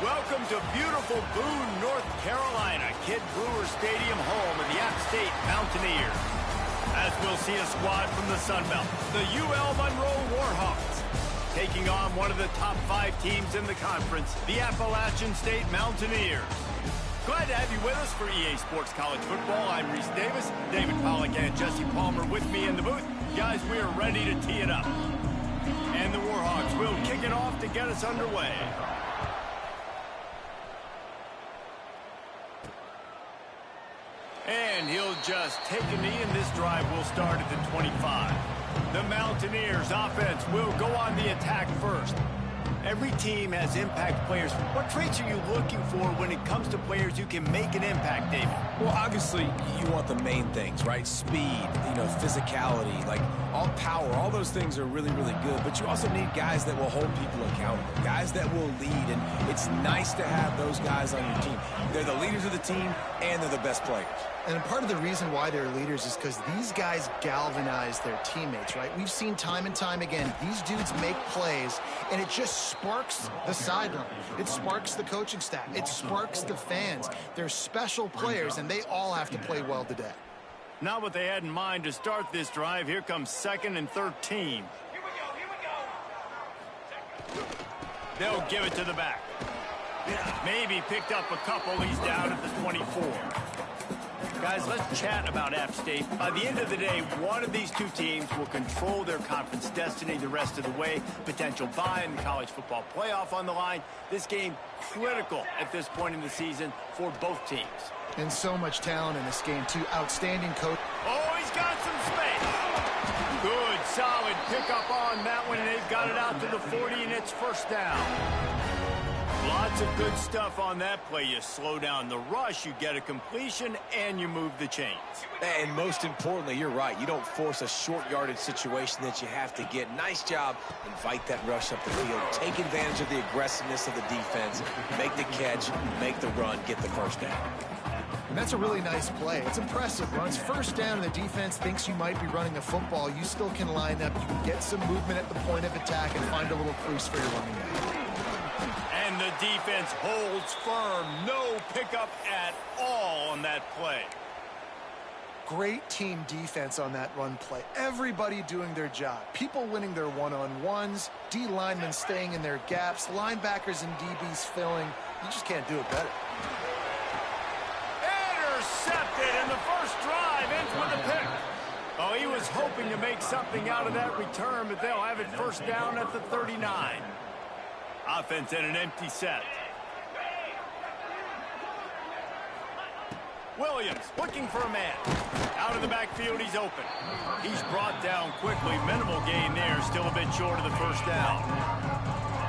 Welcome to beautiful Boone, North Carolina, Kid Brewer Stadium, home of the Appstate Mountaineers. As we'll see a squad from the Sun Belt, the UL Monroe Warhawks, taking on one of the top 5 teams in the conference, the Appalachian State Mountaineers. Glad to have you with us for EA Sports College Football. I'm Reese Davis, David Pollack and Jesse Palmer with me in the booth. Guys, we are ready to tee it up. And the Warhawks will kick it off to get us underway. And he'll just take a knee, and this drive will start at the 25. The Mountaineers offense will go on the attack first. Every team has impact players. What traits are you looking for when it comes to players who can make an impact, David? Well, obviously, you want the main things, right? Speed, physicality, like all power, all those things are really, really good. But you also need guys that will hold people accountable, guys that will lead. And it's nice to have those guys on your team. They're the leaders of the team, and they're the best players. And part of the reason why they're leaders is because these guys galvanize their teammates, right? We've seen time and time again, these dudes make plays, and it just sparks the sideline. It sparks the coaching staff. It sparks the fans. They're special players, and they all have to play well today. Not what they had in mind to start this drive. Here comes 2nd and 13. They'll give it to the back. Maybe picked up a couple. He's down at the 24. Guys, let's chat about App State. By the end of the day, one of these two teams will control their conference destiny the rest of the way. Potential bye in the college football playoff on the line. This game critical at this point in the season for both teams. And so much talent in this game, too. Outstanding coach. Oh, he's got some space. Good, solid pickup on that one, and they've got it out to the 40, and it's first down. Lots of good stuff on that play. You slow down the rush, you get a completion, and you move the chains. And most importantly, you're right. You don't force a short yardage situation that you have to get. Nice job. Invite that rush up the field. Take advantage of the aggressiveness of the defense. Make the catch, make the run, get the first down. And that's a really nice play. It's impressive. When it's first down and the defense thinks you might be running a football, you still can line up. You can get some movement at the point of attack and find a little crease for your running back. And the defense holds firm. No pickup at all on that play. Great team defense on that run play. Everybody doing their job. People winning their one-on-ones, D linemen staying in their gaps, linebackers and DBs filling. You just can't do it better. Intercepted, and the first drive ends with a pick. Oh, he was hoping to make something out of that return, but they'll have it first down at the 39. Offense in an empty set. Williams looking for a man. Out of the backfield, he's open. He's brought down quickly. Minimal gain there, still a bit short of the first down.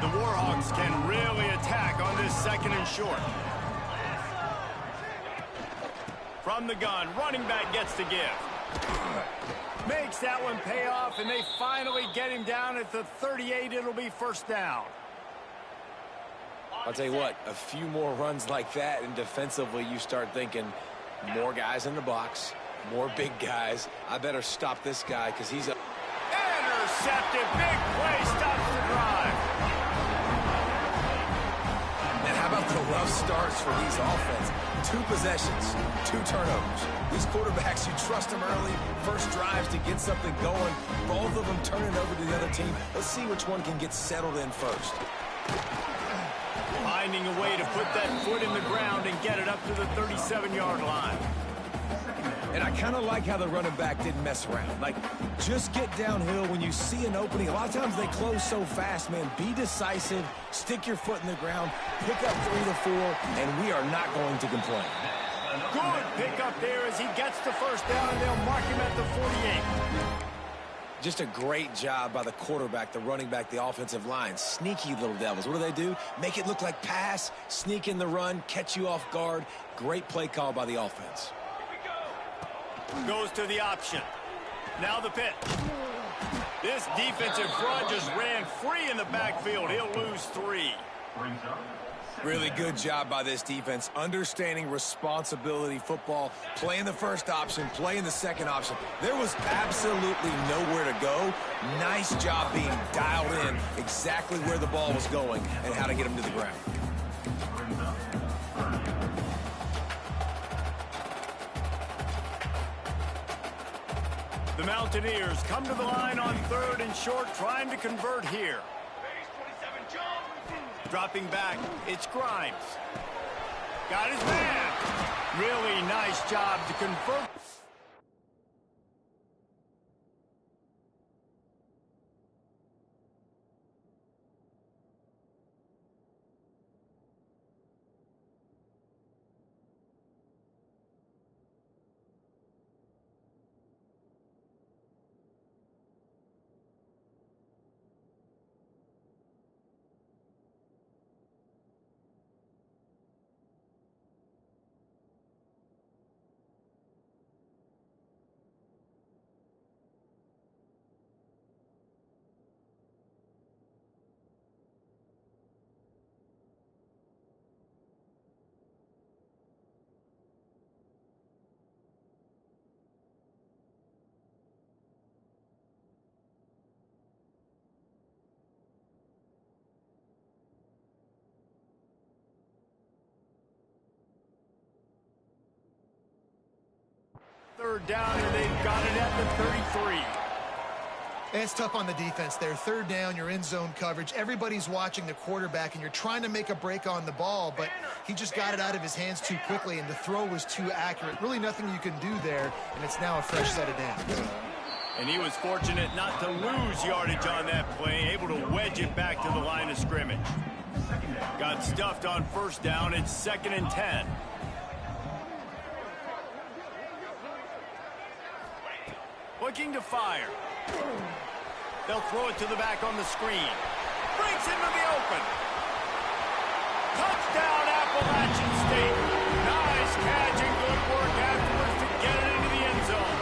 The Warhawks can really attack on this 2nd and short. From the gun, running back gets to give. Makes that one pay off, and they finally get him down at the 38. It'll be first down. I'll tell you what, a few more runs like that, and defensively you start thinking more guys in the box, more big guys. I better stop this guy because he's a... Intercepted. Big play. Stops the drive. And how about the rough starts for these offense? 2 possessions, 2 turnovers. These quarterbacks, you trust them early, first drives to get something going. Both of them turn it over to the other team. Let's see which one can get settled in first. Finding a way to put that foot in the ground and get it up to the 37-yard line. And I kind of like how the running back didn't mess around. Like, just get downhill when you see an opening. A lot of times they close so fast, man. Be decisive, stick your foot in the ground, pick up 3 to 4, and we are not going to complain. Good pickup there as he gets the first down, and they'll mark him at the 48. Just a great job by the quarterback, the running back, the offensive line. Sneaky little devils. What do? Make it look like pass, sneak in the run, catch you off guard. Great play call by the offense. Goes to the option. Now the pitch. This defensive front just ran free in the backfield. He'll lose 3. Really good job by this defense, understanding responsibility football, playing the first option, playing the second option. There was absolutely nowhere to go. Nice job being dialed in exactly where the ball was going and how to get him to the ground. The Mountaineers come to the line on 3rd and short, trying to convert here. Dropping back, it's Grimes. Got his man. Really nice job to convert. Third down, and they've got it at the 33. And it's tough on the defense there. 3rd down, you're in zone coverage. Everybody's watching the quarterback, and you're trying to make a break on the ball, but he just got it out of his hands too quickly, and the throw was too accurate. Really nothing you can do there, and it's now a fresh set of downs. And he was fortunate not to lose yardage on that play, able to wedge it back to the line of scrimmage. Got stuffed on 1st down. It's 2nd and 10. Looking to fire. They'll throw it to the back on the screen. Breaks into the open. Touchdown, Appalachian State. Nice catch and good work afterwards to get it into the end zone.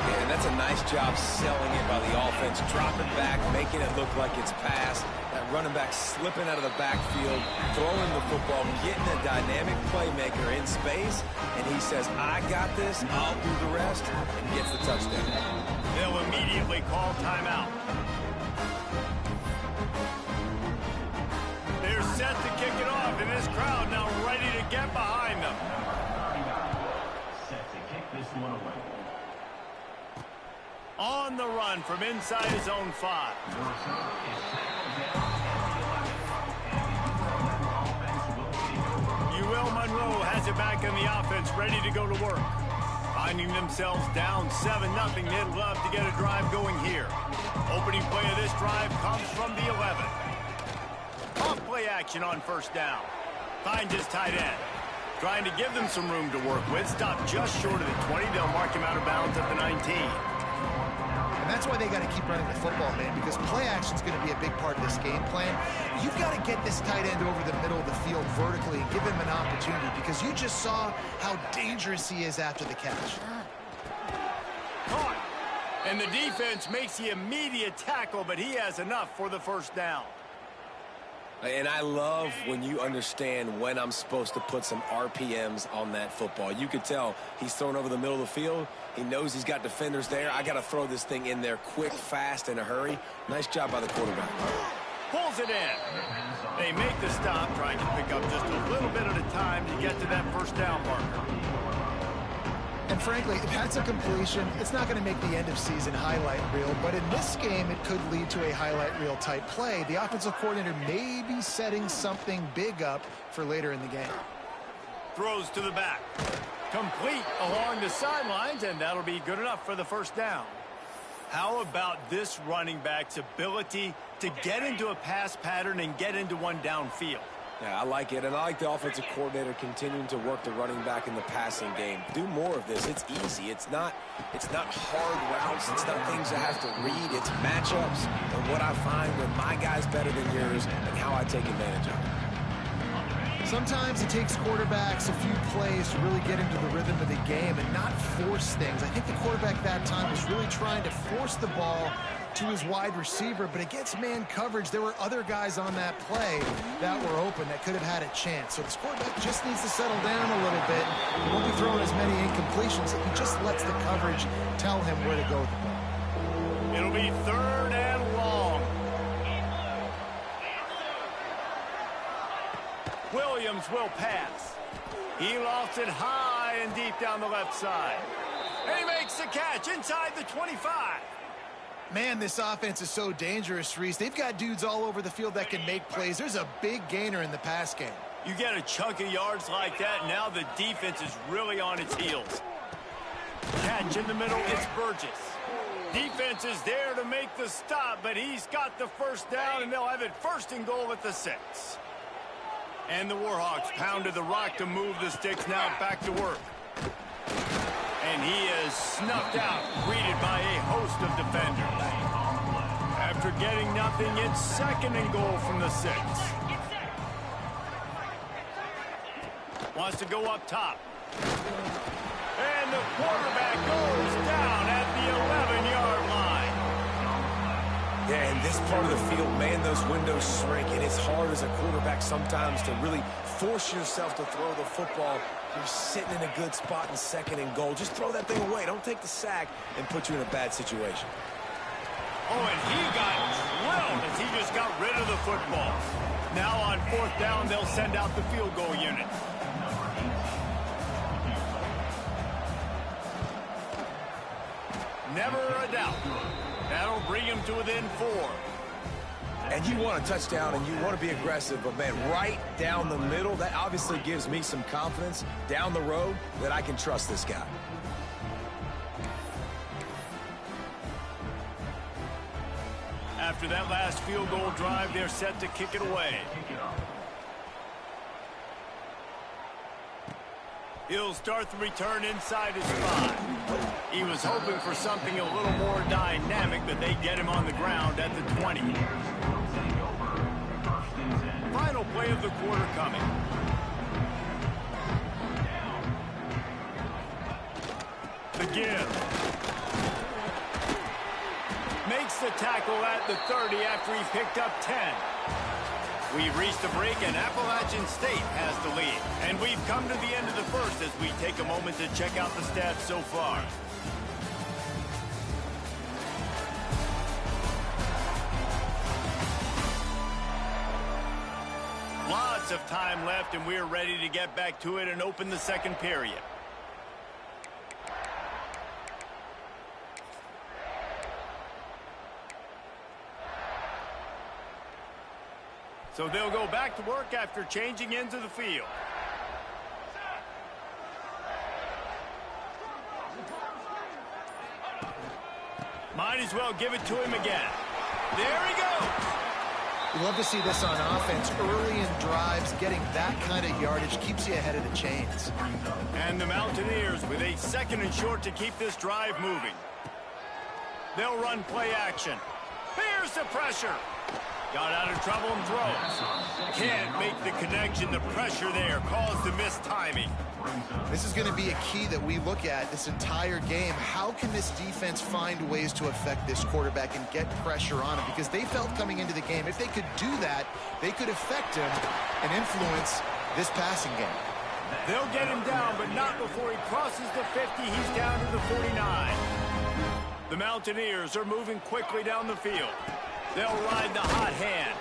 Yeah, and that's a nice job selling it by the offense, dropping back, making it look like it's pass. That running back slipping out of the backfield, throwing the football, getting a dynamic playmaker in space, and he says, I got this, I'll do the rest, and gets the touchdown. They'll immediately call timeout. They're set to kick it off, and this crowd now ready to get behind them. Set to kick this one away. On the run from inside his own 5. UL Monroe has it back in the offense, ready to go to work. Finding themselves down 7-0, they'd love to get a drive going here. Opening play of this drive comes from the 11. Off play action on 1st down. Finds his tight end. Trying to give them some room to work with. Stopped just short of the 20. They'll mark him out of bounds at the 19. And that's why they got to keep running the football, man, because play action is going to be a big part of this game plan. You've got to get this tight end over the middle of the field vertically and give him an opportunity, because you just saw how dangerous he is after the catch. Caught. And the defense makes the immediate tackle, but he has enough for the 1st down. And I love when you understand when I'm supposed to put some RPMs on that football. You could tell he's thrown over the middle of the field. He knows he's got defenders there. I got to throw this thing in there quick, fast, in a hurry. Nice job by the quarterback. Pulls it in. They make the stop, trying to pick up just a little bit at a time to get to that 1st down marker. And frankly, if that's a completion, it's not going to make the end of season highlight reel, but in this game, it could lead to a highlight reel type play. The offensive coordinator may be setting something big up for later in the game. Throws to the back. Complete along the sidelines, and that'll be good enough for the 1st down. How about this running back's ability to get into a pass pattern and get into one downfield? Yeah, I like it, and I like the offensive coordinator continuing to work the running back in the passing game. Do more of this. It's easy. It's not hard routes. It's not things I have to read. It's matchups and what I find when my guy's better than yours and how I take advantage of it. Sometimes it takes quarterbacks a few plays to really get into the rhythm of the game and not force things. I think the quarterback that time was really trying to force the ball to his wide receiver, but against man coverage, there were other guys on that play that were open that could have had a chance. So this quarterback just needs to settle down a little bit. He won't be throwing as many incompletions. He just lets the coverage tell him where to go with the ball. It'll be 3rd and long. Williams will pass. He lofts it high and deep down the left side. And he makes the catch inside the 25. Man, this offense is so dangerous, Reese. They've got dudes all over the field that can make plays. There's a big gainer in the pass game. You get a chunk of yards like that, and now the defense is really on its heels. Catch in the middle, it's Burgess. Defense is there to make the stop, but he's got the first down, and they'll have it 1st and goal at the 6. And the Warhawks pounded the rock to move the sticks, now back to work. And he is snuffed out, greeted by a host of defenders. After getting nothing, it's 2nd and goal from the 6. Wants to go up top. And the quarterback goes down at the 11-yard line. Yeah, in this part of the field, man, those windows shrink, and it's hard as a quarterback sometimes to really force yourself to throw the football. You're sitting in a good spot in 2nd and goal. Just throw that thing away. Don't take the sack and put you in a bad situation. Oh, and he got drilled as he just got rid of the football. Now on 4th down, they'll send out the field goal unit. Never a doubt. That'll bring him to within 4. And you want a touchdown and you want to be aggressive, but man, right down the middle, that obviously gives me some confidence down the road that I can trust this guy. After that last field goal drive, they're set to kick it away. He'll start the return inside his 5. He was hoping for something a little more dynamic, but they get him on the ground at the 20. Final play of the quarter coming. The give. Makes the tackle at the 30 after he picked up 10. We've reached a break, and Appalachian State has the lead. And we've come to the end of the 1st as we take a moment to check out the stats so far. Lots of time left, and we're ready to get back to it and open the 2nd period. So they'll go back to work after changing into the field. Might as well give it to him again. There he goes. You love to see this on offense. Early in drives, getting that kind of yardage keeps you ahead of the chains. And the Mountaineers with a 2nd and short to keep this drive moving. They'll run play action. Here's the pressure. Got out of trouble and throws. Can't make the connection. The pressure there caused the missed timing. This is going to be a key that we look at this entire game. How can this defense find ways to affect this quarterback and get pressure on him? Because they felt coming into the game, if they could do that, they could affect him and influence this passing game. They'll get him down, but not before he crosses the 50. He's down to the 49. The Mountaineers are moving quickly down the field. They'll ride the hot hand.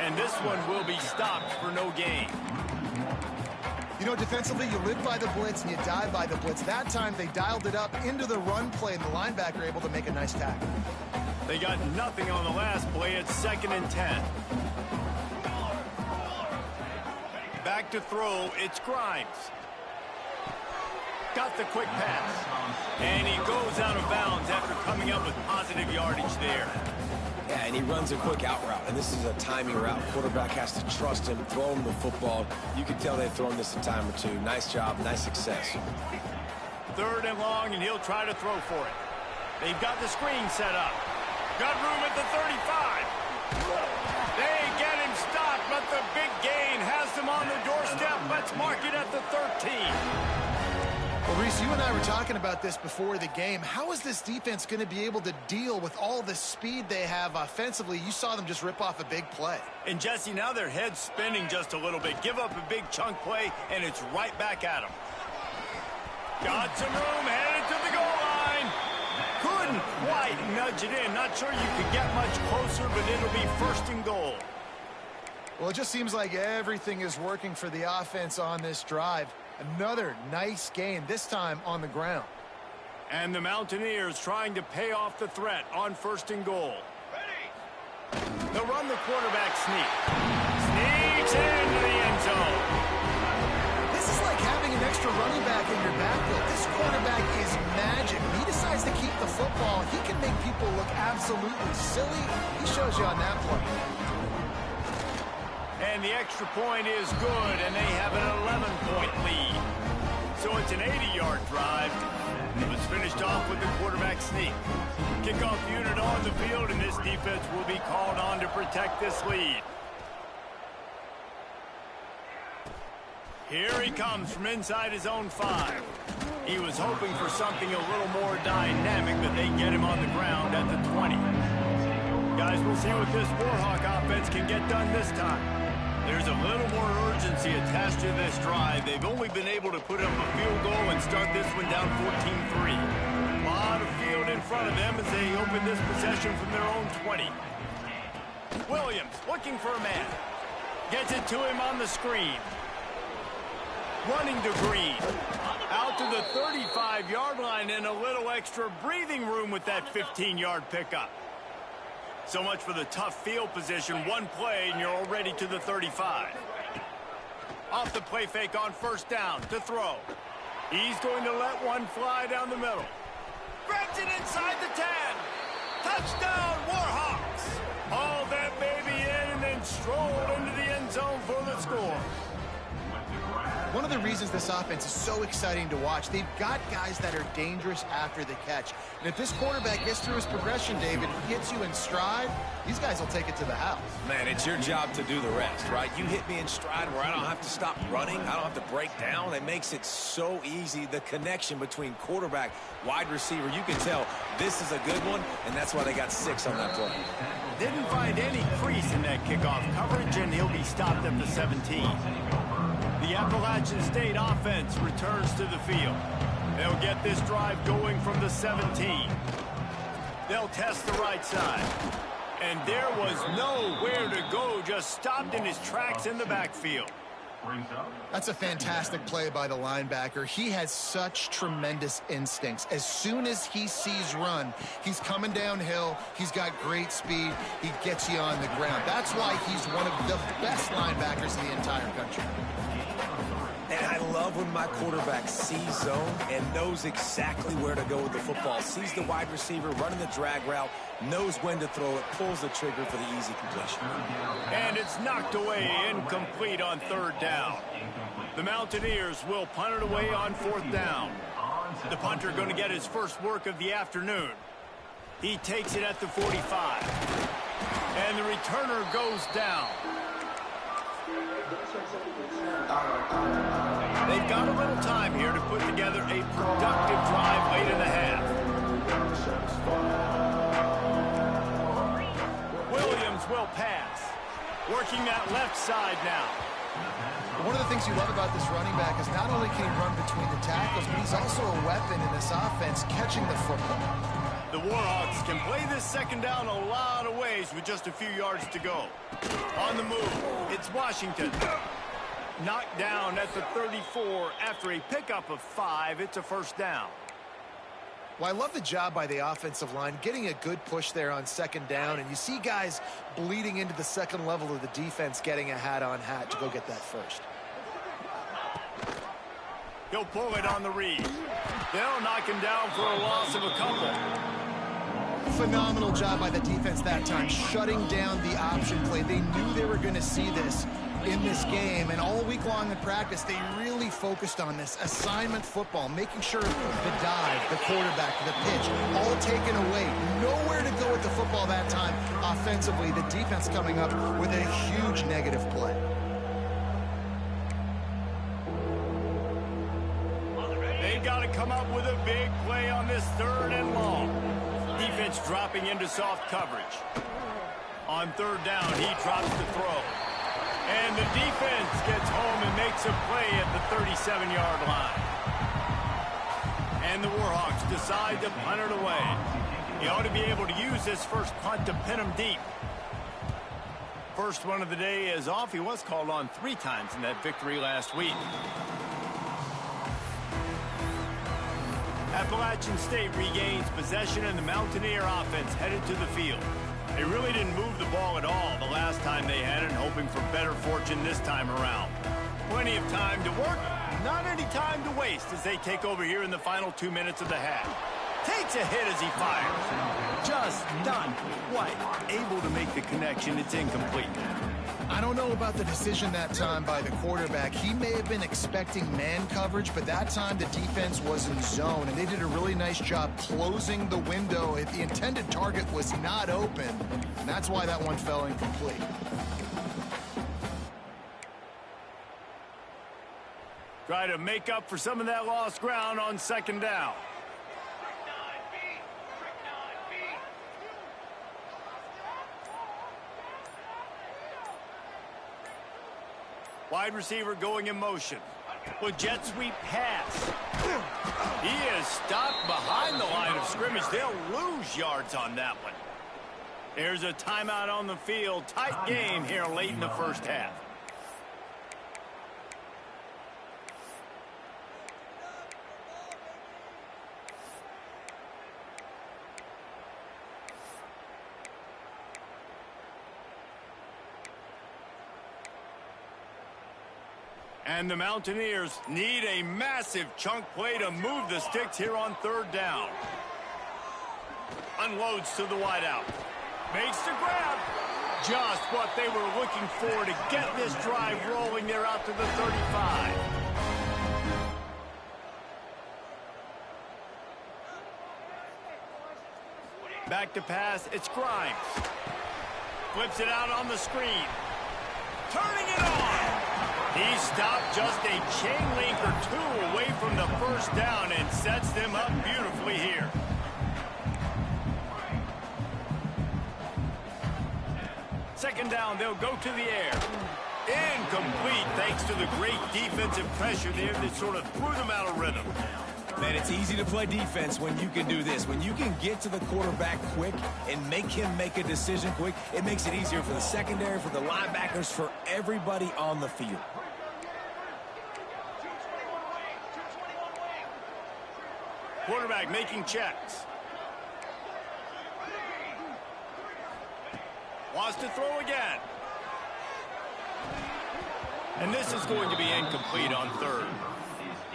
And this one will be stopped for no gain. You know, defensively, you live by the blitz and you die by the blitz. That time, they dialed it up into the run play, and the linebacker able to make a nice tackle. They got nothing on the last play. It's 2nd and 10. Back to throw. It's Grimes. Got the quick pass. And he goes out of bounds after coming up with positive yardage there. Yeah, and he runs a quick out route, and this is a timing route. Quarterback has to trust him, throw him the football. You can tell they've thrown this a time or two. Nice job, nice success. 3rd and long, and he'll try to throw for it. They've got the screen set up. Got room at the 35. They get him stopped, but the big gain has them on the doorstep. Let's mark it at the 13. Well, Reese, you and I were talking about this before the game. How is this defense going to be able to deal with all the speed they have offensively? You saw them just rip off a big play. And, Jesse, now their head's spinning just a little bit. Give up a big chunk play, and it's right back at them. Got some room, headed to the goal line. Couldn't quite nudge it in. Not sure you could get much closer, but it'll be 1st and goal. Well, it just seems like everything is working for the offense on this drive. Another nice gain, this time on the ground. And the Mountaineers trying to pay off the threat on 1st and goal. They'll run the quarterback sneak. Sneaks into the end zone. This is like having an extra running back in your backfield. This quarterback is magic. When he decides to keep the football, he can make people look absolutely silly. He shows you on that play. And the extra point is good, and they have an 11-point lead. So it's an 80-yard drive. It was finished off with the quarterback sneak. Kickoff unit on the field, and this defense will be called on to protect this lead. Here he comes from inside his own 5. He was hoping for something a little more dynamic, but they get him on the ground at the 20. Guys, we'll see what this Warhawk offense can get done this time. There's a little more urgency attached to this drive. They've only been able to put up a field goal and start this one down 14-3. A lot of field in front of them as they open this possession from their own 20. Williams looking for a man. Gets it to him on the screen. Running to Green. Out to the 35-yard line and a little extra breathing room with that 15-yard pickup. So much for the tough field position. One play and you're already to the 35. Off the play fake on 1st down to throw. He's going to let one fly down the middle. Grabs it inside the 10. Touchdown, Warhawks. Hauled that baby in and then strolled into the end zone for the score. One of the reasons this offense is so exciting to watch, they've got guys that are dangerous after the catch. And if this quarterback gets through his progression, David, gets you in stride, these guys will take it to the house. Man, it's your job to do the rest, right? You hit me in stride where I don't have to stop running. I don't have to break down. It makes it so easy. The connection between quarterback, wide receiver, you can tell this is a good one, and that's why they got 6 on that play. Didn't find any crease in that kickoff coverage, and he'll be stopped at the 17. The Appalachian State offense returns to the field. They'll get this drive going from the 17. They'll test the right side. And there was nowhere to go, just stopped in his tracks in the backfield. That's a fantastic play by the linebacker. He has such tremendous instincts. As soon as he sees run, he's coming downhill. He's got great speed. He gets you on the ground. That's why he's one of the best linebackers in the entire country. And I love when my quarterback sees zone and knows exactly where to go with the football. Sees the wide receiver running the drag route, knows when to throw it, pulls the trigger for the easy completion. And it's knocked away, incomplete on 3rd down. The Mountaineers will punt it away on 4th down. The punter going to get his first work of the afternoon. He takes it at the 45. And the returner goes down. They've got a little time here to put together a productive drive late in the half. Williams will pass. Working that left side now. One of the things you love about this running back is not only can he run between the tackles, but he's also a weapon in this offense catching the football. The Warhawks can play this 2nd down a lot of ways with just a few yards to go. On the move, it's Washington. Knocked down at the 34 after a pickup of 5. It's a 1st down. Well, I love the job by the offensive line, getting a good push there on 2nd down, and you see guys bleeding into the 2nd level of the defense getting a hat-on-hat to go get that first. He'll pull it on the read. They'll knock him down for a loss of a couple. Phenomenal job by the defense that time, shutting down the option play. They knew they were going to see this in this game, and all week long in practice, they really focused on this assignment football, making sure the dive, the quarterback, the pitch, all taken away. Nowhere to go with the football that time offensively. The defense coming up with a huge negative play. They've got to come up with a big play on this 3rd and long. Defense dropping into soft coverage. On 3rd down, he drops the throw. And the defense gets home and makes a play at the 37-yard line. And the Warhawks decide to punt it away. He ought to be able to use this first punt to pin him deep. First one of the day is off. He was called on 3 times in that victory last week. Appalachian State regains possession and the Mountaineer offense headed to the field. They really didn't move the ball at all the last time they had it, hoping for better fortune this time around. Plenty of time to work, not any time to waste as they take over here in the final 2 minutes of the half. Takes a hit as he fires. Just not quite able to make the connection. It's incomplete. I don't know about the decision that time by the quarterback. He may have been expecting man coverage, but that time the defense was in zone, and they did a really nice job closing the window. If the intended target was not open, and that's why that one fell incomplete. Try to make up for some of that lost ground on second down. Wide receiver going in motion. With jet sweep pass. He is stopped behind the line of scrimmage. They'll lose yards on that one. There's a timeout on the field. Tight game here late in the first half. And the Mountaineers need a massive chunk play to move the sticks here on third down. Unloads to the wideout. Makes the grab. Just what they were looking for to get this drive rolling. They're out to the 35. Back to pass. It's Grimes. Flips it out on the screen. Turning it on. He stopped just a chain link or two away from the first down and sets them up beautifully here. Second down, they'll go to the air. Incomplete thanks to the great defensive pressure there that sort of threw them out of rhythm. Man, it's easy to play defense when you can do this. When you can get to the quarterback quick and make him make a decision quick, it makes it easier for the secondary, for the linebackers, for everybody on the field. Quarterback making checks. Wants to throw again. And this is going to be incomplete on third.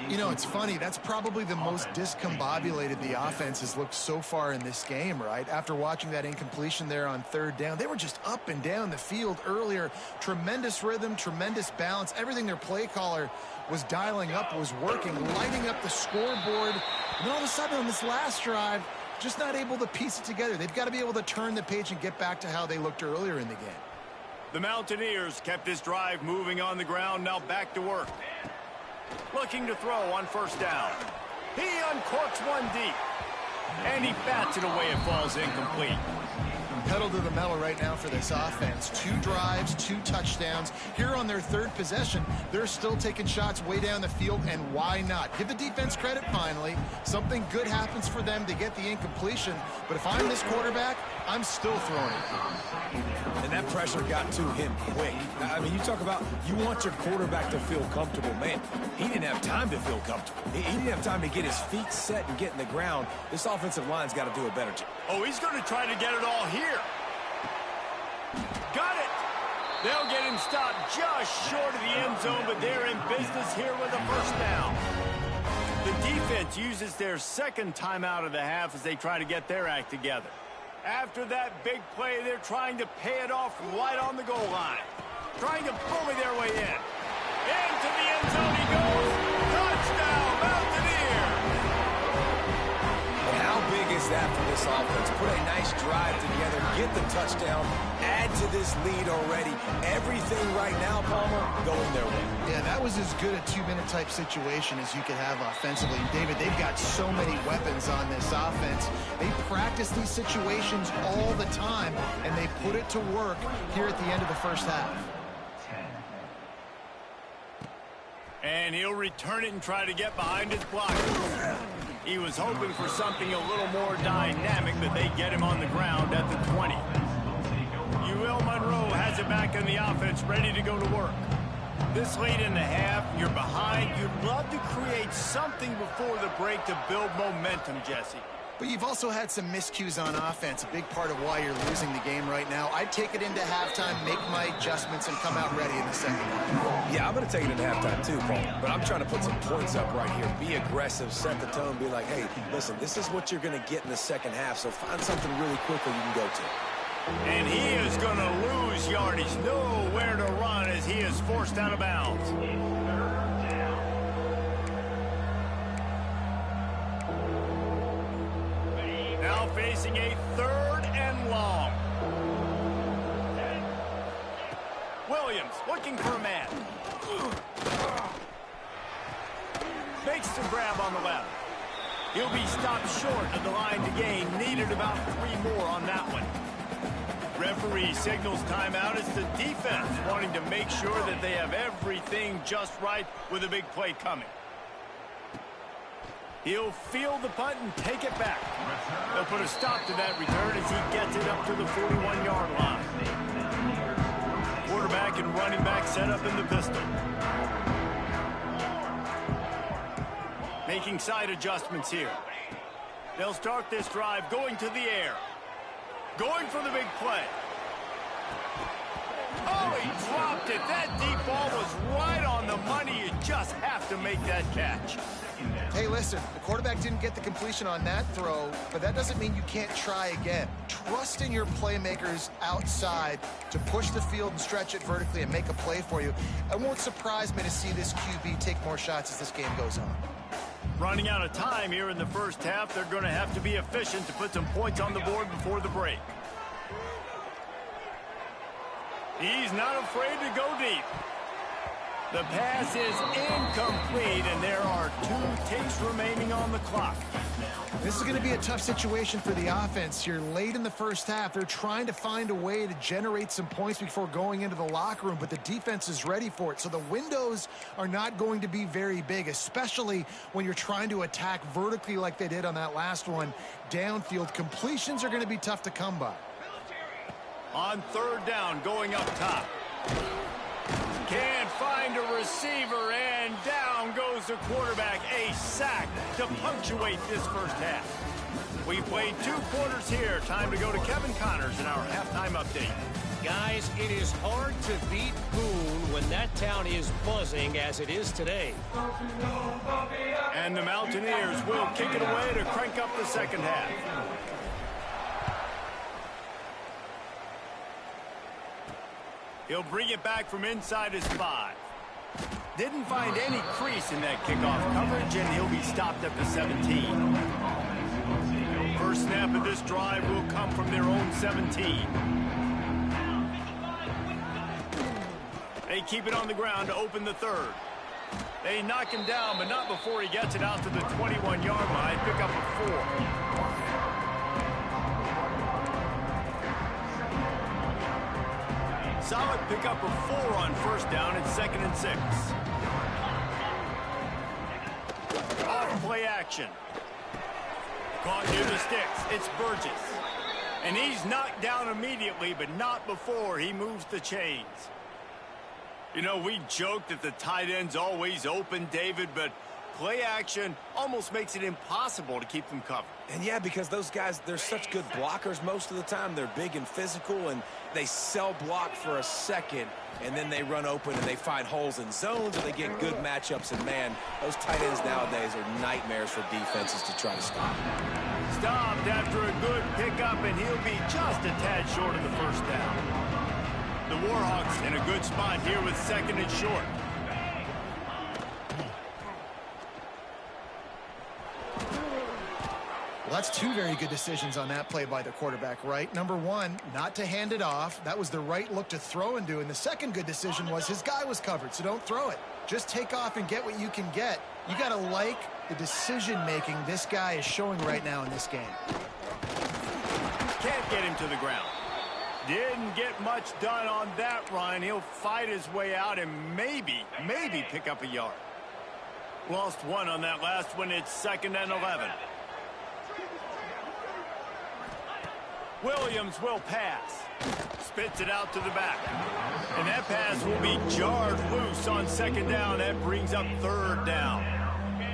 You know, it's funny. That's probably the most discombobulated the offense has looked so far in this game, right? After watching that incompletion there on third down, they were just up and down the field earlier. Tremendous rhythm, tremendous balance. Everything their play caller was dialing up was working, lighting up the scoreboard. And then all of a sudden on this last drive, just not able to piece it together. They've got to be able to turn the page and get back to how they looked earlier in the game. The Mountaineers kept this drive moving on the ground. Now back to work. Looking to throw on first down. He uncorks one deep. And he bats it away. It falls incomplete. Pedal to the metal right now for this offense. 2 drives, 2 touchdowns. Here on their third possession, they're still taking shots way down the field, and why not? Give the defense credit finally. Something good happens for them to get the incompletion, but if I'm this quarterback, I'm still throwing it. And that pressure got to him quick. I mean, you talk about you want your quarterback to feel comfortable. Man, he didn't have time to feel comfortable. He didn't have time to get his feet set and get in the ground. This offensive line's got to do a better job. Oh, he's going to try to get it all here. Got it. They'll get him stopped just short of the end zone, but they're in business here with a first down. The defense uses their second timeout of the half as they try to get their act together. After that big play, they're trying to pay it off right on the goal line. Trying to bully their way in. Into the end zone he goes. Touchdown, Mountaineer! And how big is that for this offense? Put a nice drive together, get the touchdown, add to this lead already. Everything right now, Palmer, going their way. Yeah, that was as good a 2-minute type situation as you could have offensively. David, they've got so many weapons on this offense. They practice these situations all the time, and they put it to work here at the end of the first half. And he'll return it and try to get behind his block. He was hoping for something a little more dynamic, but they get him on the ground at the 20. UL Monroe has it back in the offense, ready to go to work. This late in the half, you're behind. You'd love to create something before the break to build momentum, Jesse. But you've also had some miscues on offense, a big part of why you're losing the game right now. I'd take it into halftime, make my adjustments, and come out ready in the second half. Yeah, I'm going to take it into halftime too, Paul. But I'm trying to put some points up right here. Be aggressive, set the tone, be like, hey, listen, this is what you're going to get in the second half, so find something really quickly you can go to. And he is going to lose yardage. Nowhere to run as he is forced out of bounds. Now facing a 3rd and long. Williams looking for a man. Makes the grab on the left. He'll be stopped short of the line to gain. Needed about 3 more on that one. Referee signals timeout. It's the defense wanting to make sure that they have everything just right with a big play coming. He'll field the punt and take it back. They'll put a stop to that return as he gets it up to the 41-yard line. Quarterback and running back set up in the pistol. Making side adjustments here. They'll start this drive going to the air. Going for the big play. Oh, he dropped it. That deep ball was right on the money. You just have to make that catch. Hey, listen, the quarterback didn't get the completion on that throw, but that doesn't mean you can't try again. Trust in your playmakers outside to push the field and stretch it vertically and make a play for you. It won't surprise me to see this QB take more shots as this game goes on. Running out of time here in the first half, they're going to have to be efficient to put some points on the board before the break. He's not afraid to go deep. The pass is incomplete, and there are 2 ticks remaining on the clock. This is going to be a tough situation for the offense here. Late in the first half, they're trying to find a way to generate some points before going into the locker room, but the defense is ready for it. So the windows are not going to be very big, especially when you're trying to attack vertically like they did on that last one. Downfield completions are going to be tough to come by. On 3rd down, going up top. Can't find a receiver, and down goes the quarterback. A sack to punctuate this first half. We played 2 quarters here. Time to go to Kevin Connors in our halftime update. Guys, it is hard to beat Boone when that town is buzzing as it is today. And the Mountaineers will kick it away to crank up the second half. He'll bring it back from inside his 5. Didn't find any crease in that kickoff coverage, and he'll be stopped at the 17. First snap of this drive will come from their own 17. They keep it on the ground to open the 3rd. They knock him down, but not before he gets it out to the 21-yard line. Pick up a 4. Solid pickup of 4 on first down and 2nd and 6. Off play action. Caught near the sticks. It's Burgess. And he's knocked down immediately, but not before he moves the chains. You know, we joke that the tight end's always open, David, but play action almost makes it impossible to keep them covered. And yeah, because those guys, they're such good blockers most of the time. They're big and physical, and they cell block for a second, and then they run open and they find holes in zones, and they get good matchups. And man, those tight ends nowadays are nightmares for defenses to try to stop. Stopped after a good pickup, and he'll be just a tad short of the first down. The Warhawks in a good spot here with 2nd and short. Well, that's 2 very good decisions on that play by the quarterback, right? Number 1, not to hand it off. That was the right look to throw into. And the second good decision was his guy was covered, so don't throw it. Just take off and get what you can get. You got to like the decision-making this guy is showing right now in this game. Can't get him to the ground. Didn't get much done on that run. He'll fight his way out and maybe pick up a yard. Lost 1 on that last one. It's 2nd and 11. Williams will pass. Spits it out to the back. And that pass will be jarred loose on second down. That brings up third down.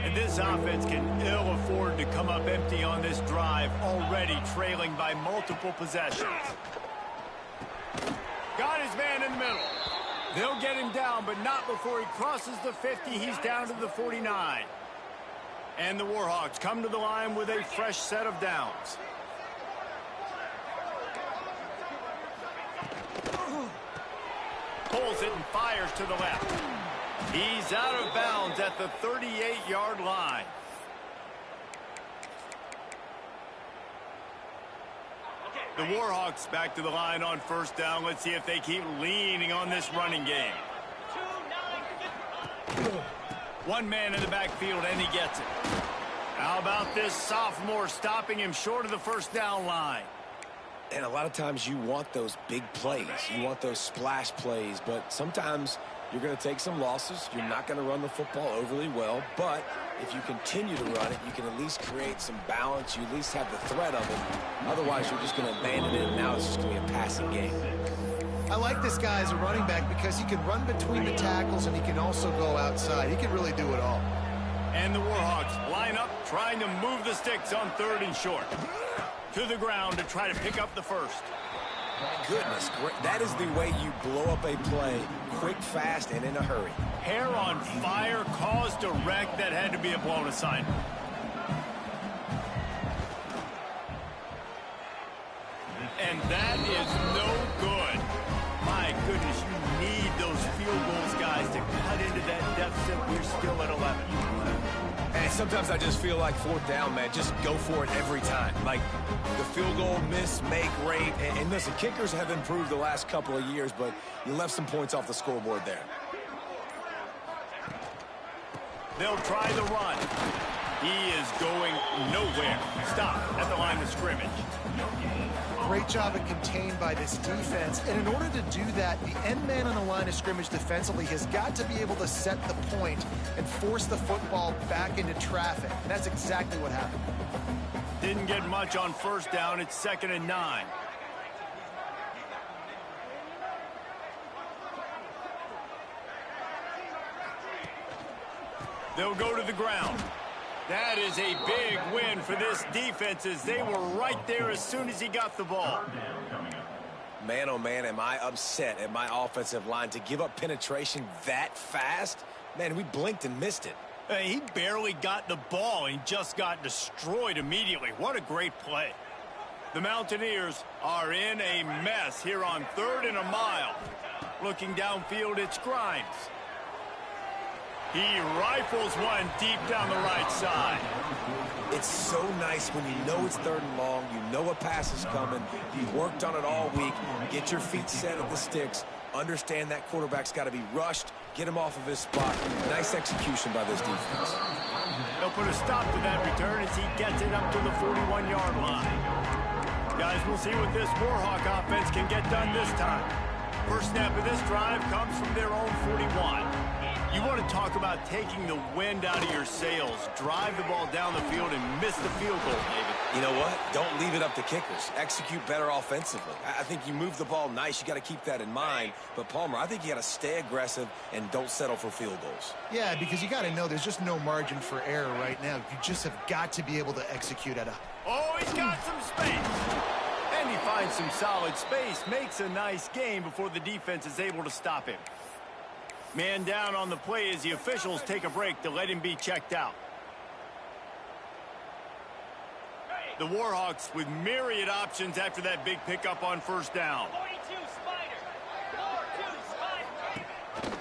And this offense can ill afford to come up empty on this drive, already trailing by multiple possessions. Got his man in the middle. They'll get him down, but not before he crosses the 50. He's down to the 49. And the Warhawks come to the line with a fresh set of downs. Pulls it and fires to the left. He's out of bounds at the 38-yard line. The Warhawks back to the line on first down. Let's see if they keep leaning on this running game. One man in the backfield, and he gets it. How about this sophomore stopping him short of the first down line? And a lot of times you want those big plays. You want those splash plays, but sometimes you're going to take some losses. You're not going to run the football overly well, but if you continue to run it, you can at least create some balance. You at least have the threat of it. Otherwise, you're just going to abandon it, and now it's just going to be a passing game. I like this guy as a running back because he can run between the tackles and he can also go outside. He can really do it all. And the Warhawks line up, trying to move the sticks on third and short. To the ground to try to pick up the first. My goodness, that is the way you blow up a play, quick, fast, and in a hurry. Hair on fire, caused a wreck. That had to be a blown assignment. And that is no good. My goodness, you need those field goals, guys, to cut into that deficit. We're still at 11. And sometimes I just feel like fourth down, man, just go for it every time. Like the field goal miss, make rate. And listen, kickers have improved the last couple of years, but you left some points off the scoreboard there. They'll try the run. He is going nowhere. Stop at the line of scrimmage. Great job at contained by this defense. And in order to do that, the end man on the line of scrimmage defensively has got to be able to set the point and force the football back into traffic. And that's exactly what happened. Didn't get much on first down. It's 2nd and 9. They'll go to the ground. That is a big win for this defense as they were right there as soon as he got the ball. Man, oh man, am I upset at my offensive line to give up penetration that fast? Man, we blinked and missed it. He barely got the ball and just got destroyed immediately. What a great play. The Mountaineers are in a mess here on 3rd and a mile. Looking downfield, it's Grimes. He rifles one deep down the right side. It's so nice when you know it's 3rd and long, you know a pass is coming, you worked on it all week, get your feet set at the sticks, understand that quarterback's got to be rushed, get him off of his spot. Nice execution by this defense. They'll put a stop to that return as he gets it up to the 41-yard line. Guys, we'll see what this Warhawk offense can get done this time. First snap of this drive comes from their own 41. You want to talk about taking the wind out of your sails. Drive the ball down the field and miss the field goal, David. You know what? Don't leave it up to kickers. Execute better offensively. I think you move the ball nice. You got to keep that in mind. But, Palmer, I think you got to stay aggressive and don't settle for field goals. Yeah, because you got to know there's just no margin for error right now. You just have got to be able to execute at a... Oh, he's got some space. And he finds some solid space. Makes a nice game before the defense is able to stop him. Man down on the play as the officials take a break to let him be checked out. The Warhawks with myriad options after that big pickup on first down. 42 Spider.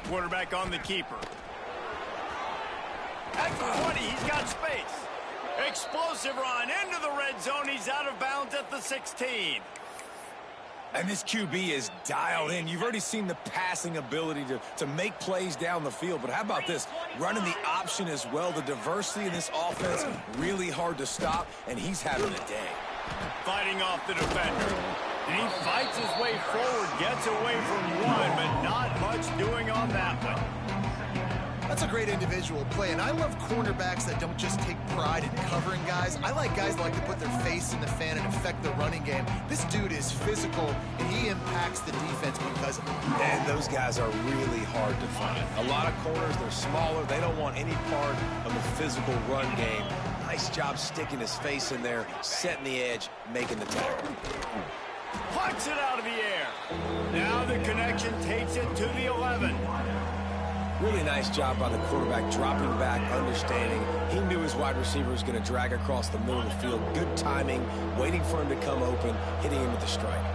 Quarterback on the keeper. At the 20, he's got space. Explosive run into the red zone. He's out of bounds at the 16. And this QB is dialed in. You've already seen the passing ability to make plays down the field. But how about this? Running the option as well. The diversity in this offense, really hard to stop. And he's having a day. Fighting off the defender. And he fights his way forward. Gets away from one, but not much doing on that one. That's a great individual play, and I love cornerbacks that don't just take pride in covering guys. I like guys that like to put their face in the fan and affect the running game. This dude is physical, and he impacts the defense because of it. And those guys are really hard to find. A lot of corners, they're smaller. They don't want any part of the physical run game. Nice job sticking his face in there, setting the edge, making the tackle. Plucks it out of the air. Now the connection takes it to the 11. Really nice job by the quarterback, dropping back, understanding. He knew his wide receiver was going to drag across the middle of the field. Good timing, waiting for him to come open, hitting him with the strike.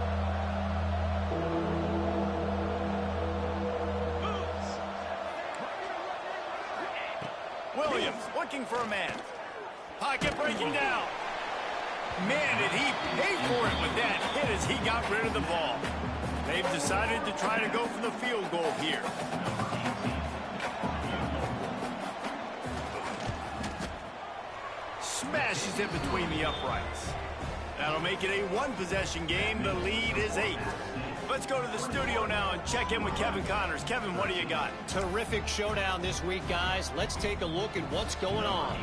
Williams looking for a man. Pocket breaking down. Man, did he pay for it with that hit as he got rid of the ball. They've decided to try to go for the field goal here. Smashes it between the uprights. That'll make it a one-possession game. The lead is 8. Let's go to the studio now and check in with Kevin Connors. Kevin, what do you got? Terrific showdown this week, guys. Let's take a look at what's going on.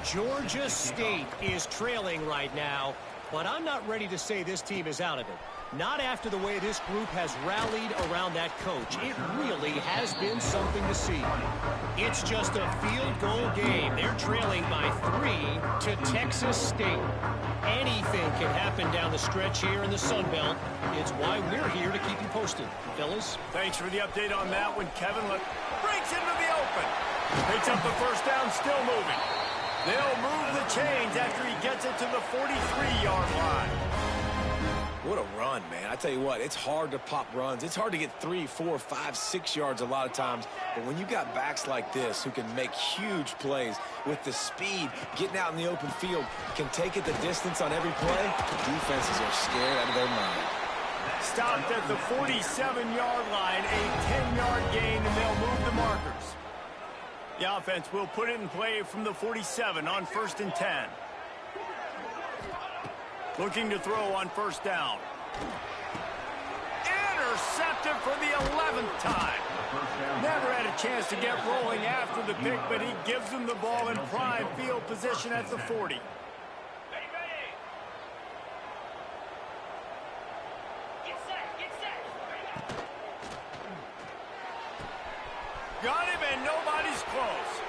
Georgia State is trailing right now, but I'm not ready to say this team is out of it. Not after the way this group has rallied around that coach. It really has been something to see. It's just a field goal game. They're trailing by 3 to Texas State. Anything can happen down the stretch here in the Sun Belt. It's why we're here to keep you posted. Fellas? Thanks for the update on that one, Kevin. Breaks into the open. Picks up the first down, still moving. They'll move the chains after he gets it to the 43-yard line. What a run, man. I tell you what, it's hard to pop runs. It's hard to get 3, 4, 5, 6 yards a lot of times. But when you got backs like this who can make huge plays with the speed, getting out in the open field, can take it the distance on every play, defenses are scared out of their mind. Stopped at the 47-yard line, a 10-yard gain, and they'll move the markers. The offense will put it in play from the 47 on 1st and 10. Looking to throw on first down. Intercepted for the 11th time. Never had a chance to get rolling after the pick, but he gives them the ball in prime field position at the 40. Got him, and nobody's close.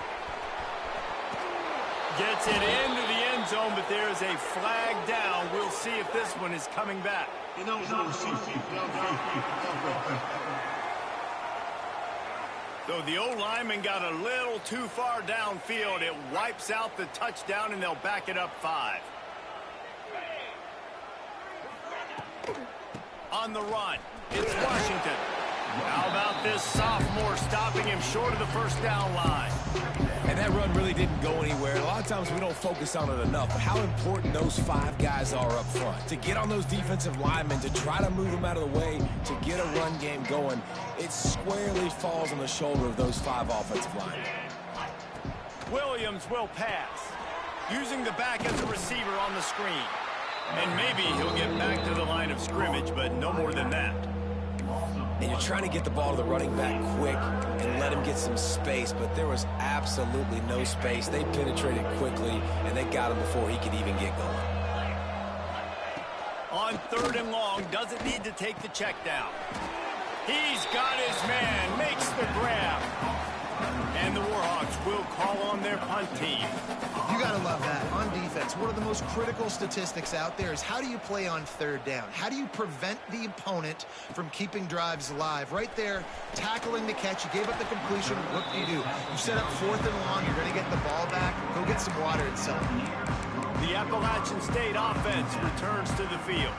Gets it into the end zone, but there's a flag down. We'll see if this one is coming back. So the O-lineman got a little too far downfield. It wipes out the touchdown, and they'll back it up 5. On the run, it's Washington. How about this sophomore stopping him short of the first down line? And that run really didn't go anywhere. A lot of times we don't focus on it enough, but how important those 5 guys are up front. To get on those defensive linemen, to try to move them out of the way, to get a run game going, it squarely falls on the shoulder of those 5 offensive linemen. Williams will pass, using the back as a receiver on the screen. And maybe he'll get back to the line of scrimmage, but no more than that. And you're trying to get the ball to the running back quick and let him get some space, but there was absolutely no space. They penetrated quickly, and they got him before he could even get going. On 3rd and long, doesn't need to take the check down. He's got his man, makes the grab. And the Warhawks will call on their punt team. You gotta love that. On defense, one of the most critical statistics out there is how do you play on 3rd down? How do you prevent the opponent from keeping drives alive? Right there, tackling the catch. You gave up the completion. What do? You set up 4th and long. You're gonna get the ball back. Go get some water and sell it. The Appalachian State offense returns to the field.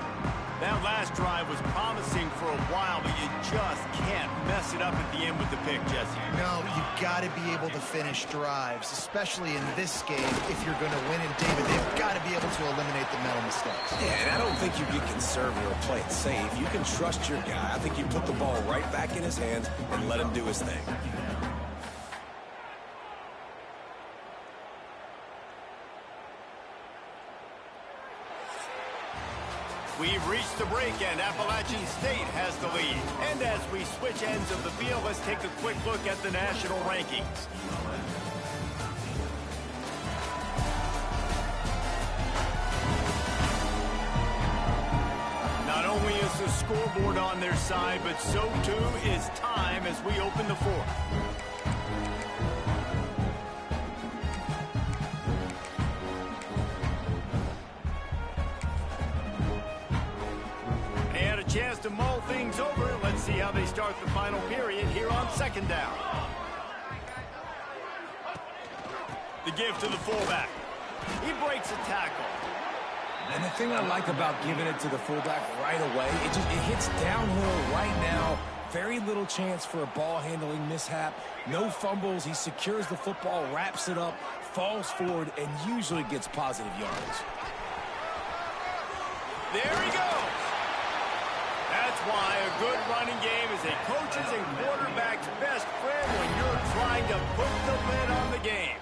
That last drive was promising for a while, but you just can't mess it up at the end with the pick, Jesse. No, you've got to be able to finish drives, especially in this game. If you're going to win in David, they've got to be able to eliminate the mental mistakes. Yeah, and I don't think you get conservative or play it safe. You can trust your guy. I think you put the ball right back in his hands and let him do his thing. We've reached the break, and Appalachian State has the lead. And as we switch ends of the field, let's take a quick look at the national rankings. Not only is the scoreboard on their side, but so too is time as we open the fourth. Chance to mull things over. Let's see how they start the final period here on second down. The give to the fullback. He breaks a tackle. And the thing I like about giving it to the fullback right away, it hits downhill right now. Very little chance for a ball handling mishap. No fumbles. He secures the football, wraps it up, falls forward, and usually gets positive yards. There he goes. That's why a good running game is a coach's and quarterback's best friend when you're trying to put the lid on the game.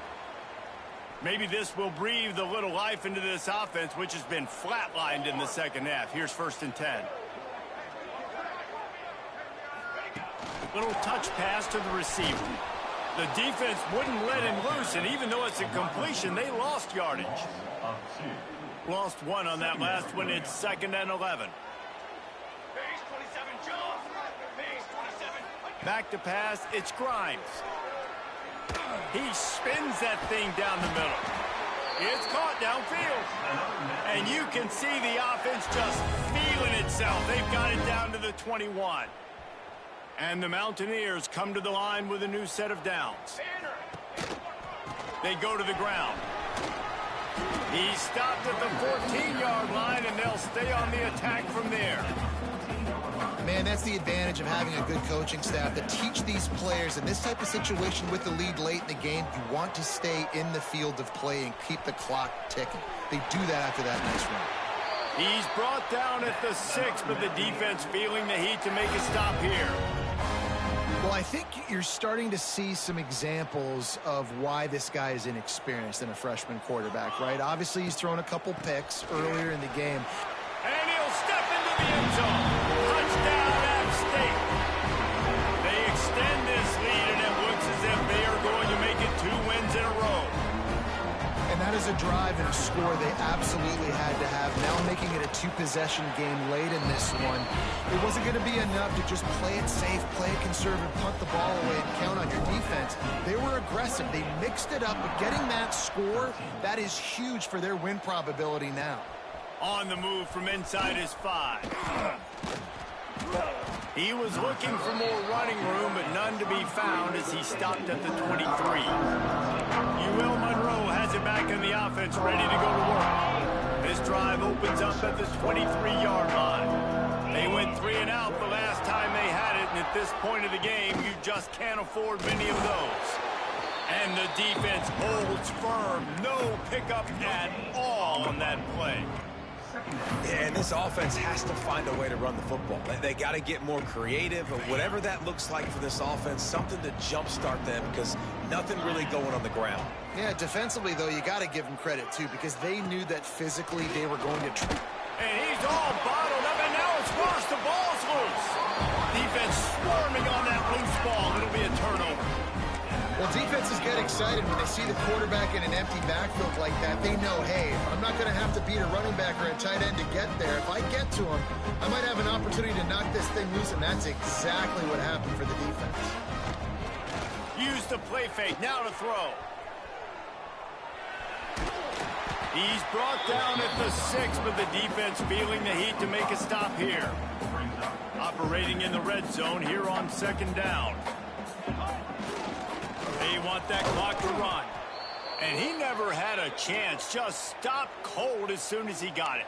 Maybe this will breathe a little life into this offense, which has been flatlined in the second half. Here's 1st and 10. Little touch pass to the receiver. The defense wouldn't let him loose, and even though it's a completion, they lost yardage. Lost one on that last one. It's 2nd and 11. Back to pass, it's Grimes. He spins that thing down the middle. It's caught downfield. And you can see the offense just feeling itself. They've got it down to the 21. And the Mountaineers come to the line with a new set of downs. They go to the ground. He stopped at the 14-yard line, and they'll stay on the attack from there. Man, that's the advantage of having a good coaching staff that teach these players in this type of situation with the lead late in the game. You want to stay in the field of play and keep the clock ticking. They do that after that nice run. He's brought down at the 6, but the defense feeling the heat to make a stop here. Well, I think you're starting to see some examples of why this guy is inexperienced in a freshman quarterback, right? Obviously, he's thrown a couple picks earlier in the game. And he'll step into the end zone. Touchdown, Appstate. They extend this lead, and it looks as if they are going to make it 2 wins in a row. And that is a drive and a score they absolutely had to have. Now making it a 2-possession game late in this one. It wasn't going to be enough to just play it safe, play it conservative, punt the ball away, and count on your defense. They were aggressive. They mixed it up, but getting that score, that is huge for their win probability now. On the move from inside his 5. He was looking for more running room, but none to be found as he stopped at the 23. UL Monroe has it back in the offense, ready to go to work. This drive opens up at the 23-yard line. They went 3 and out the last time they had it, and at this point of the game, you just can't afford many of those. And the defense holds firm. No pickup at all on that play. Yeah, and this offense has to find a way to run the football. They got to get more creative, or whatever that looks like for this offense, something to jumpstart them, because nothing really going on the ground. Yeah, defensively, though, you got to give them credit, too, because they knew that physically they were going to try. And he's all bottled up, and now it's worse. The ball's loose. Defense swarming on that loose ball. It'll be a turnover. Well, defenses get excited when they see the quarterback in an empty backfield like that. They know, hey, I'm not going to have to beat a running back or a tight end to get there. If I get to him, I might have an opportunity to knock this thing loose, and that's exactly what happened for the defense. Use the play fake. Now to throw. He's brought down at the 6, but the defense feeling the heat to make a stop here. Operating in the red zone here on 2nd down. They want that clock to run. And he never had a chance. Just stopped cold as soon as he got it.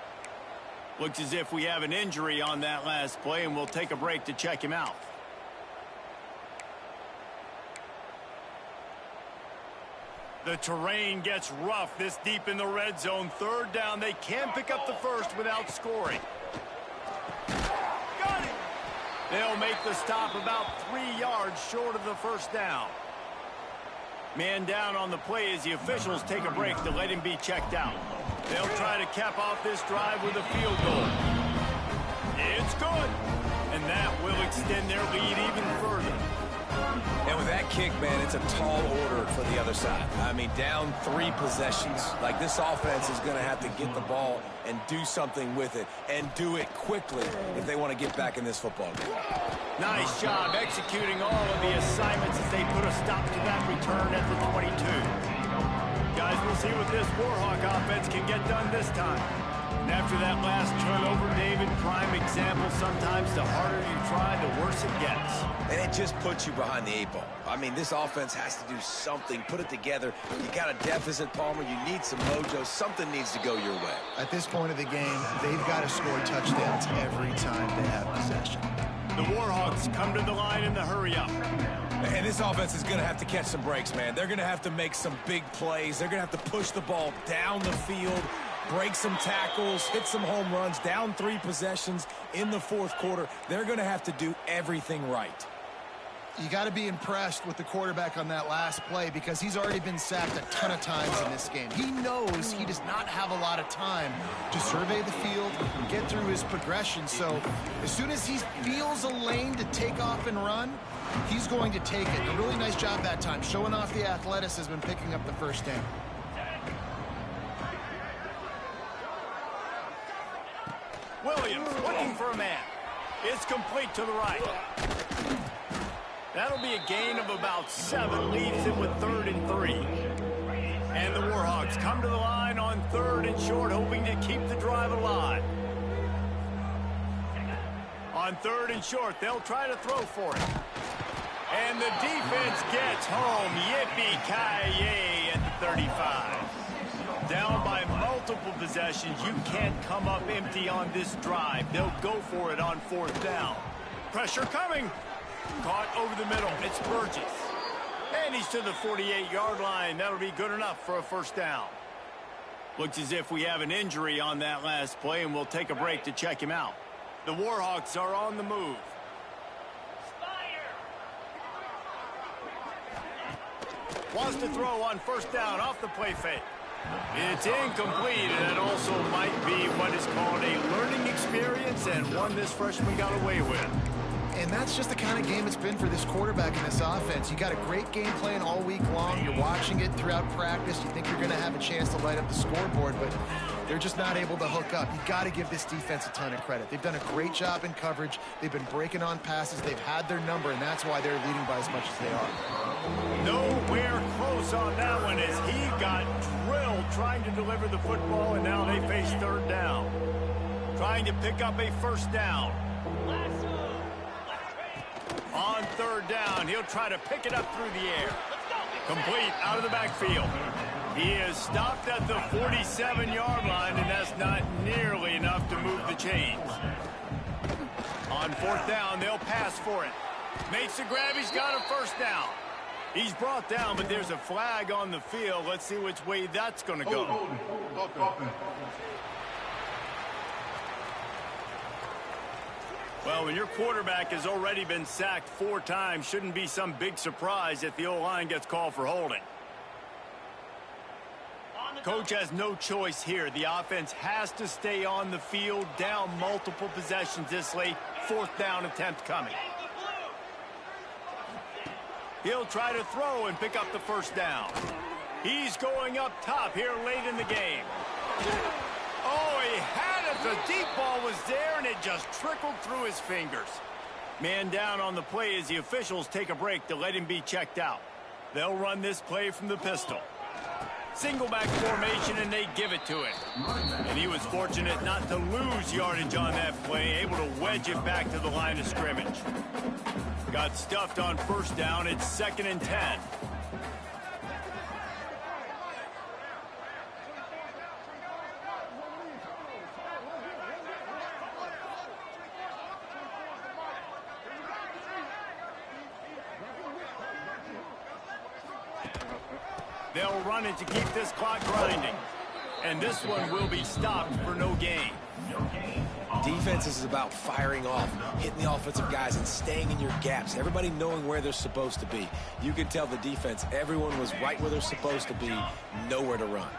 Looks as if we have an injury on that last play, and we'll take a break to check him out. The terrain gets rough this deep in the red zone. 3rd down. They can't pick up the first without scoring. Got it. They'll make the stop about 3 yards short of the 1st down. Man down on the play as the officials take a break to let him be checked out. They'll try to cap off this drive with a field goal. It's good. And that will extend their lead even further. And with that kick, man, it's a tall order for the other side. I mean, down 3 possessions. Like, this offense is going to have to get the ball and do something with it, and do it quickly if they want to get back in this football game. Nice job executing all of the assignments as they put a stop to that return at the 22. Guys, we'll see what this Warhawk offense can get done this time. And after that last turnover, David, prime example, sometimes the harder you try, the worse it gets. And it just puts you behind the 8 ball. I mean, this offense has to do something, put it together. You got a deficit, Palmer. You need some mojo. Something needs to go your way. At this point of the game, they've got to score touchdowns every time they have possession. The Warhawks come to the line in the hurry-up. And this offense is going to have to catch some breaks, man. They're going to have to make some big plays. They're going to have to push the ball down the field, break some tackles, hit some home runs, down 3 possessions in the 4th quarter. They're going to have to do everything right. You got to be impressed with the quarterback on that last play because he's already been sacked a ton of times in this game. He knows he does not have a lot of time to survey the field and get through his progression. So as soon as he feels a lane to take off and run, he's going to take it. A really nice job that time, showing off the athleticism and picking up the first down. Williams looking for a man. It's complete to the right. That'll be a gain of about 7, leaves him with 3rd and 3. And the Warhawks come to the line on 3rd and short, hoping to keep the drive alive. On 3rd and short, they'll try to throw for it. And the defense gets home. Yippee-ki-yay at the 35. Down by multiple possessions, you can't come up empty on this drive. They'll go for it on 4th down. Pressure coming. Caught over the middle. It's Burgess. And he's to the 48-yard line. That'll be good enough for a first down. Looks as if we have an injury on that last play, and we'll take a break to check him out. The Warhawks are on the move. Wants to throw on 1st down off the play fake. It's incomplete, and it also might be what is called a learning experience, and one this freshman got away with. And that's just the kind of game it's been for this quarterback in this offense. You got a great game plan all week long. You're watching it throughout practice. You think you're going to have a chance to light up the scoreboard, but they're just not able to hook up. You got to give this defense a ton of credit. They've done a great job in coverage. They've been breaking on passes. They've had their number, and that's why they're leading by as much as they are. Nowhere close on that one as he got drilled trying to deliver the football, and now they face 3rd down. Trying to pick up a 1st down. On 3rd down, he'll try to pick it up through the air. Complete out of the backfield. He is stopped at the 47-yard line, and that's not nearly enough to move the chains. On 4th down, they'll pass for it. Makes the grab. He's got a 1st down. He's brought down, but there's a flag on the field. Let's see which way that's going to go. Well, when your quarterback has already been sacked 4 times, shouldn't be some big surprise if the O-line gets called for holding. Coach has no choice here. The offense has to stay on the field, down multiple possessions this late. 4th down attempt coming. He'll try to throw and pick up the 1st down. He's going up top here late in the game. Oh, he had it. The deep ball was there, and it just trickled through his fingers. Man down on the play as the officials take a break to let him be checked out. They'll run this play from the pistol. Single back formation, and they give it to him. And he was fortunate not to lose yardage on that play, able to wedge it back to the line of scrimmage. Got stuffed on 1st down. It's 2nd and 10. They'll run it to keep this clock grinding. And this one will be stopped for no gain. Defense is about firing off, hitting the offensive guys, and staying in your gaps. Everybody knowing where they're supposed to be. You can tell the defense, everyone was right where they're supposed to be, nowhere to run.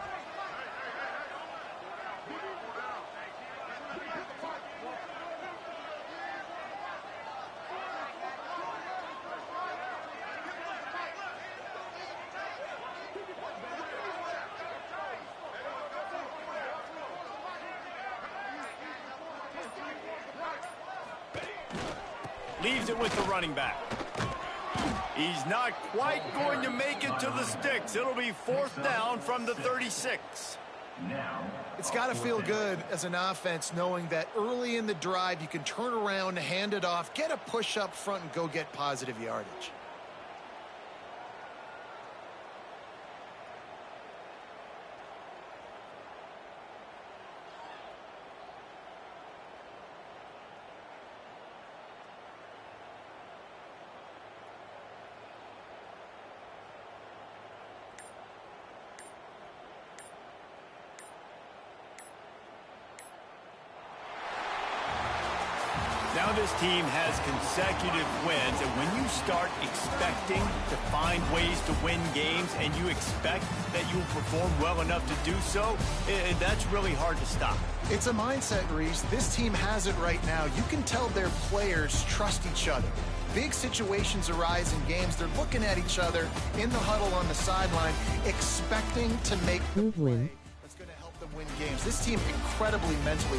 Leaves it with the running back. He's not quite going to make it to the sticks. It'll be 4th down from the 36. It's got to feel good as an offense knowing that early in the drive you can turn around, hand it off, get a push up front, and go get positive yardage. Now this team has consecutive wins, and when you start expecting to find ways to win games and you expect that you will perform well enough to do so, that's really hard to stop. It's a mindset, Reese. This team has it right now. You can tell their players trust each other. Big situations arise in games. They're looking at each other in the huddle on the sideline, expecting to make the play that's going to help them win games. This team incredibly mentally